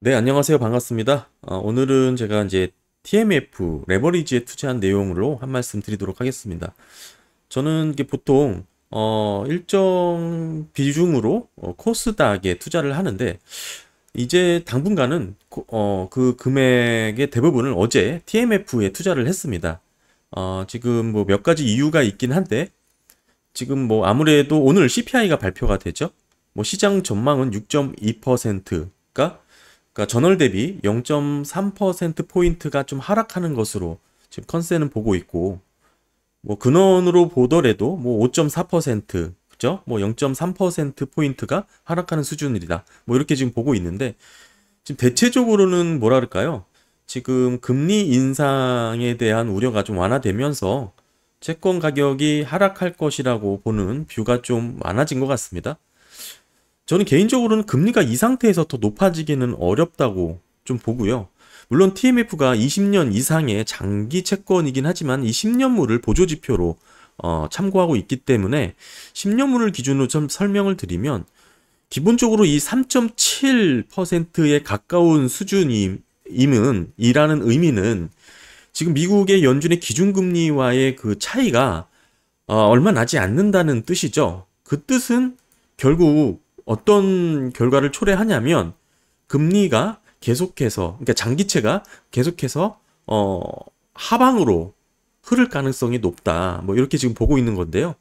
네, 안녕하세요. 반갑습니다. 오늘은 제가 이제 TMF, 레버리지에 투자한 내용으로 한 말씀 드리도록 하겠습니다. 저는 이게 보통, 일정 비중으로 코스닥에 투자를 하는데, 이제 당분간은 그 금액의 대부분을 어제 TMF에 투자를 했습니다. 지금 뭐 몇 가지 이유가 있긴 한데, 지금 뭐 아무래도 오늘 CPI가 발표가 되죠. 뭐 시장 전망은 6.2%가 전월 대비 0.3%포인트가 좀 하락하는 것으로 지금 컨센은 보고 있고, 뭐 근원으로 보더라도 뭐 5.4%, 그죠? 뭐 0.3%포인트가 하락하는 수준이다. 뭐 이렇게 지금 보고 있는데, 지금 대체적으로는 뭐랄까요? 지금 금리 인상에 대한 우려가 좀 완화되면서 채권 가격이 하락할 것이라고 보는 뷰가 좀 많아진 것 같습니다. 저는 개인적으로는 금리가 이 상태에서 더 높아지기는 어렵다고 좀 보고요. 물론 TMF가 20년 이상의 장기 채권이긴 하지만 이 10년물을 보조지표로 참고하고 있기 때문에 10년물을 기준으로 좀 설명을 드리면 기본적으로 이 3.7%에 가까운 이라는 의미는 지금 미국의 연준의 기준금리와의 그 차이가 얼마 나지 않는다는 뜻이죠. 그 뜻은 결국 어떤 결과를 초래하냐면 금리가 계속해서, 그러니까 장기채가 계속해서 하방으로 흐를 가능성이 높다. 뭐 이렇게 지금 보고 있는 건데요.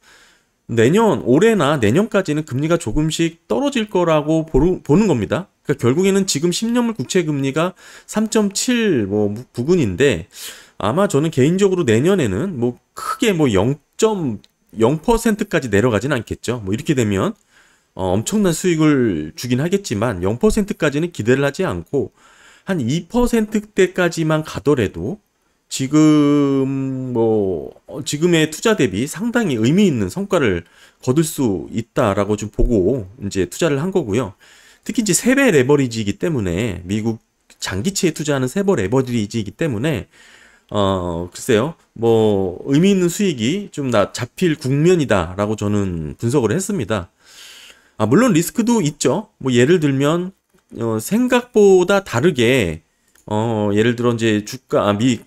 올해나 내년까지는 금리가 조금씩 떨어질 거라고 보는 겁니다. 그러니까 결국에는 지금 10년물 국채 금리가 3.7 뭐 부근인데, 아마 저는 개인적으로 내년에는 뭐 크게 뭐 0.0%까지 내려가진 않겠죠. 뭐 이렇게 되면 엄청난 수익을 주긴 하겠지만 0%까지는 기대를 하지 않고 한 2%대까지만 가더라도 지금의 투자 대비 상당히 의미 있는 성과를 거둘 수 있다라고 좀 보고 이제 투자를 한 거고요. 특히 이제 세배 레버리지이기 때문에 미국 장기채에 투자하는 세배 레버리지이기 때문에 글쎄요. 뭐 의미 있는 수익이 좀 잡힐 국면이다라고 저는 분석을 했습니다. 물론 리스크도 있죠. 뭐 예를 들면 생각보다 다르게 예를 들어 이제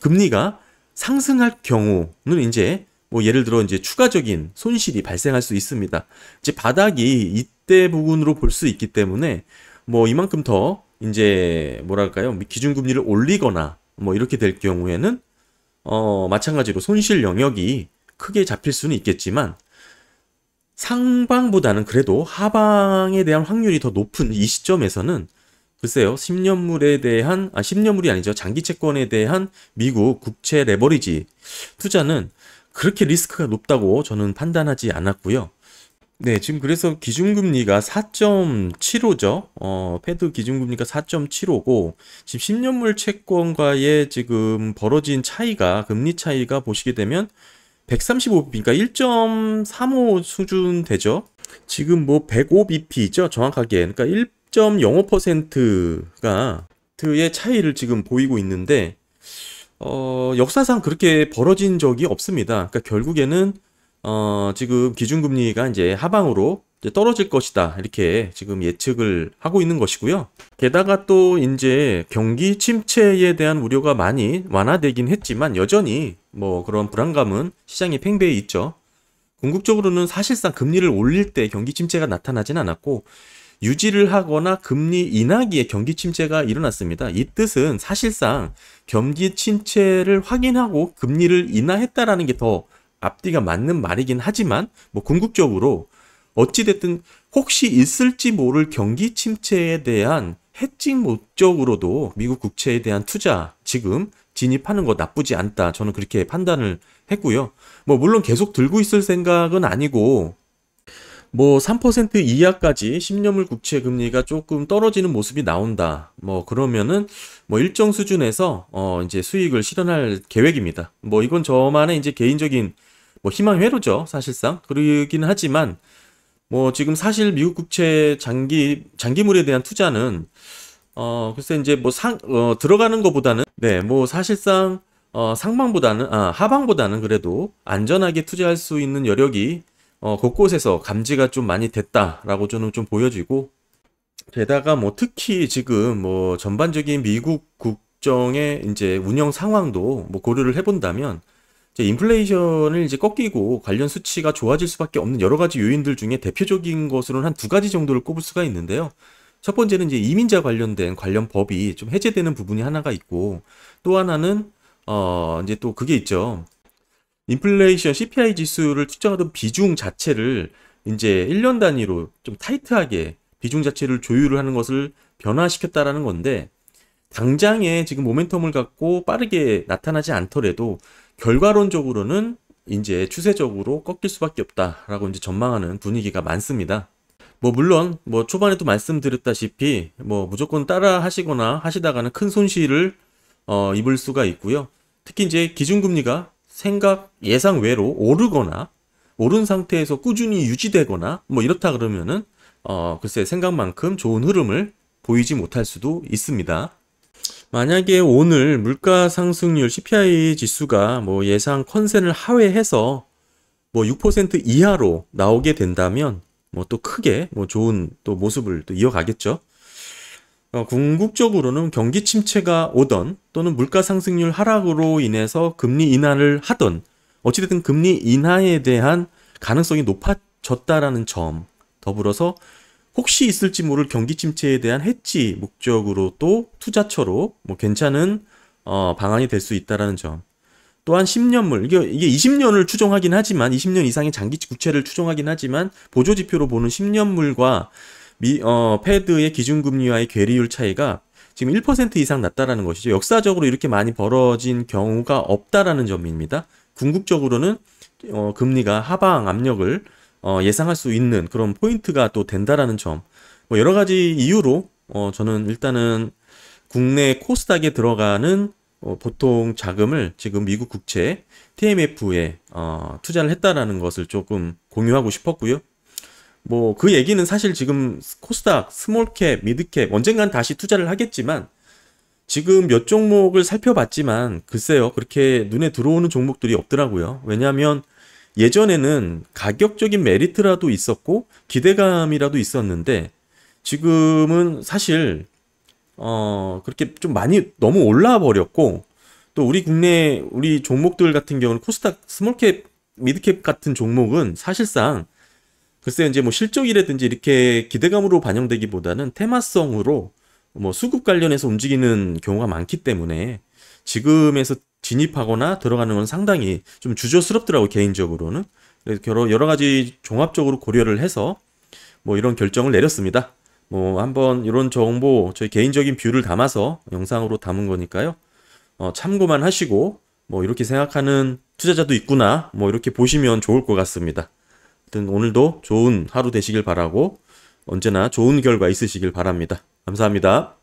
금리가 상승할 경우는 이제 뭐 예를 들어 이제 추가적인 손실이 발생할 수 있습니다. 이제 바닥이 이때 부분으로 볼 수 있기 때문에 뭐 이만큼 더 이제 뭐랄까요? 기준금리를 올리거나 뭐 이렇게 될 경우에는 마찬가지로 손실 영역이 크게 잡힐 수는 있겠지만 상방보다는 그래도 하방에 대한 확률이 더 높은 이 시점에서는 글쎄요, 10년물이 아니죠. 장기 채권에 대한 미국 국채 레버리지 투자는 그렇게 리스크가 높다고 저는 판단하지 않았고요. 네, 지금 그래서 기준금리가 4.75죠. 패드 기준금리가 4.75고, 지금 10년물 채권과의 지금 벌어진 차이가, 금리 차이가 보시게 되면 135bp, 그러니까 1.35 수준 되죠. 지금 뭐 105bp죠. 정확하게. 그러니까 1.05%가 의 차이를 지금 보이고 있는데 역사상 그렇게 벌어진 적이 없습니다. 그러니까 결국에는 지금 기준금리가 이제 하방으로 이제 떨어질 것이다. 이렇게 지금 예측을 하고 있는 것이고요. 게다가 또 이제 경기 침체에 대한 우려가 많이 완화되긴 했지만 여전히 뭐 그런 불안감은 시장에 팽배해 있죠. 궁극적으로는 사실상 금리를 올릴 때 경기 침체가 나타나진 않았고 유지를 하거나 금리 인하기에 경기 침체가 일어났습니다. 이 뜻은 사실상 경기 침체를 확인하고 금리를 인하했다라는 게 더 앞뒤가 맞는 말이긴 하지만 뭐 궁극적으로 어찌됐든 혹시 있을지 모를 경기 침체에 대한 해칭 목적으로도 미국 국채에 대한 투자 지금 진입하는 거 나쁘지 않다. 저는 그렇게 판단을 했고요. 뭐 물론 계속 들고 있을 생각은 아니고 뭐 3% 이하까지 10년물 국채 금리가 조금 떨어지는 모습이 나온다. 뭐 그러면은 뭐 일정 수준에서 이제 수익을 실현할 계획입니다. 뭐 이건 저만의 이제 개인적인 뭐 희망 회로죠. 사실상 그러긴 하지만 뭐 지금 사실 미국 국채 장기물에 대한 투자는 글쎄 이제 뭐 들어가는 것보다는 네, 뭐 사실상 하방보다는 그래도 안전하게 투자할 수 있는 여력이 곳곳에서 감지가 좀 많이 됐다라고 저는 좀 보여지고 게다가 뭐 특히 지금 뭐 전반적인 미국 국정의 이제 운영 상황도 뭐 고려를 해본다면 이제 인플레이션을 이제 꺾이고 관련 수치가 좋아질 수밖에 없는 여러 가지 요인들 중에 대표적인 것으로는 한 두 가지 정도를 꼽을 수가 있는데요. 첫 번째는 이제 이민자 관련된 관련 법이 좀 해제되는 부분이 하나가 있고, 또 하나는 이제 또 그게 있죠. 인플레이션 CPI 지수를 측정하던 비중 자체를 이제 1년 단위로 좀 타이트하게 비중 자체를 조율을 하는 것을 변화시켰다라는 건데, 당장에 지금 모멘텀을 갖고 빠르게 나타나지 않더라도 결과론적으로는 이제 추세적으로 꺾일 수밖에 없다라고 이제 전망하는 분위기가 많습니다. 뭐 물론 뭐 초반에도 말씀드렸다시피 뭐 무조건 따라 하시거나 하시다가는 큰 손실을 입을 수가 있고요. 특히 이제 기준금리가 생각 예상 외로 오르거나 오른 상태에서 꾸준히 유지되거나 뭐 이렇다 그러면은 글쎄 생각만큼 좋은 흐름을 보이지 못할 수도 있습니다. 만약에 오늘 물가 상승률 CPI 지수가 뭐 예상 컨센을 하회해서 뭐 6% 이하로 나오게 된다면 뭐 또 크게 뭐 좋은 또 모습을 또 이어가겠죠. 궁극적으로는 경기 침체가 오던 또는 물가 상승률 하락으로 인해서 금리 인하를 하던 어찌됐든 금리 인하에 대한 가능성이 높아졌다라는 점, 더불어서 혹시 있을지 모를 경기 침체에 대한 해지 목적으로 또 투자처로 뭐 괜찮은 방안이 될 수 있다라는 점. 또한 10년물, 이게 20년을 추정하긴 하지만 20년 이상의 장기 국채를 추정하긴 하지만 보조 지표로 보는 10년물과 패드의 기준금리와의 괴리율 차이가 지금 1% 이상 났다라는 것이죠. 역사적으로 이렇게 많이 벌어진 경우가 없다라는 점입니다. 궁극적으로는 금리가 하방 압력을 예상할 수 있는 그런 포인트가 또 된다라는 점. 뭐 여러 가지 이유로 저는 일단은 국내 코스닥에 들어가는 보통 자금을 지금 미국 국채 TMF에 투자를 했다라는 것을 조금 공유하고 싶었고요. 뭐 그 얘기는 사실 지금 코스닥, 스몰캡, 미드캡 언젠간 다시 투자를 하겠지만 지금 몇 종목을 살펴봤지만 글쎄요, 그렇게 눈에 들어오는 종목들이 없더라고요. 왜냐하면 예전에는 가격적인 메리트라도 있었고 기대감이라도 있었는데 지금은 사실 그렇게 좀 많이 너무 올라 버렸고, 또 우리 국내 우리 종목들 같은 경우는 코스닥 스몰캡, 미드캡 같은 종목은 사실상 글쎄요, 이제 뭐 실적이라든지 이렇게 기대감으로 반영되기보다는 테마성으로 뭐 수급 관련해서 움직이는 경우가 많기 때문에 지금에서 진입하거나 들어가는 건 상당히 좀 주저스럽더라고, 개인적으로는. 그래서 여러 가지 종합적으로 고려를 해서 뭐 이런 결정을 내렸습니다. 뭐 한번 이런 정보 저희 개인적인 뷰를 담아서 영상으로 담은 거니까요. 참고만 하시고 뭐 이렇게 생각하는 투자자도 있구나 뭐 이렇게 보시면 좋을 것 같습니다. 하여튼 오늘도 좋은 하루 되시길 바라고 언제나 좋은 결과 있으시길 바랍니다. 감사합니다.